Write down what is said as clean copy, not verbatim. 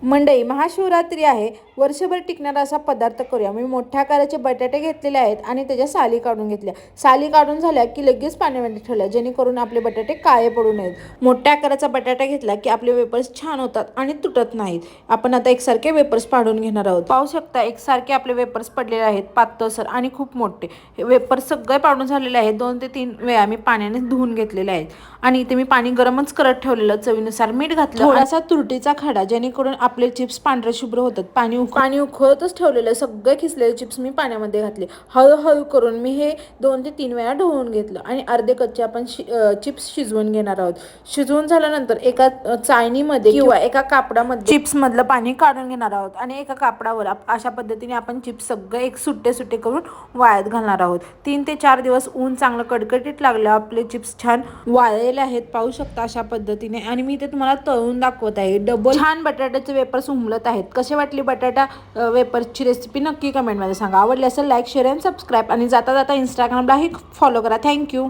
मंडई महाशिवरात्री आहे, वर्षभर टिकणारा असा पदार्थ करूया। मी मोठ्या आकाराचे बटाटे घेतलेले आहेत आणि त्याच्या साली काढून घेतल्या। साली काढून झाल्या की लगेच पाण्यामध्ये ठेवल्या, जेणेकरून आपले बटाटे काळे पडू नयेत। मोठ्या आकाराचा बटाटा घेतला की आपले वेपर्स छान होतात आणि तुटत नाहीत। आपण आता एकसारखे वेपर्स पाडून घेणार आहोत। पाहू शकता एकसारखे आपले वेपर्स पडलेले आहेत, पातळसर आणि खूप मोठे। हे वेपर्स सगळे पाडून झालेले आहेत। 2 ते 3 वेळा मी पाण्याने धुवून घेतलेले आहेत आणि इथे मी पाणी गरमच करत ठेवलेलं। चवीनुसार मीठ घातलं, थोडासा तुरटीचा खडा, जेणेकरून आपले चिप्स पांढरे शुभ्र होतात। पाणी उकळतच ठेवलेलं सगळे खिसलेले चिप्स मी पाण्यामध्ये घातले। हळूहळू करून मी हे 2 ते 3 वेळा ढवळून घेतलं आणि अर्धे कच्चे आपण चिप्स शिजवून घेणार आहोत। शिजवून झाल्यानंतर एका चाळणीमध्ये किंवा एका कापडामध्ये चिप्स मधलं पाणी काढून घेणार आहोत आणि एका कापडावर अशा पद्धतीने आपण चिप्स सगळे एक सुट्टे सुट्टे करून वाळत घालणार आहोत। 3 ते 4 दिवस ऊन चांगलं कडकडीत लागलं, आपले चिप्स छान वाळलेले आहेत। पाहू शकता अशा पद्धतीने। आणि मी ते तुम्हाला तळून दाखवत आहे। डबल छान बटाट्याचे वेपर्स उमलत आहेत। कसे वाटली बटाटा वेपर्सची रेसिपी नक्की कमेंटमध्ये सांगा। आवडली असेल लाईक, शेअर आणि सबस्क्राईब, आणि जाता जाता इंस्टाग्रामलाही फॉलो करा। थँक्यू।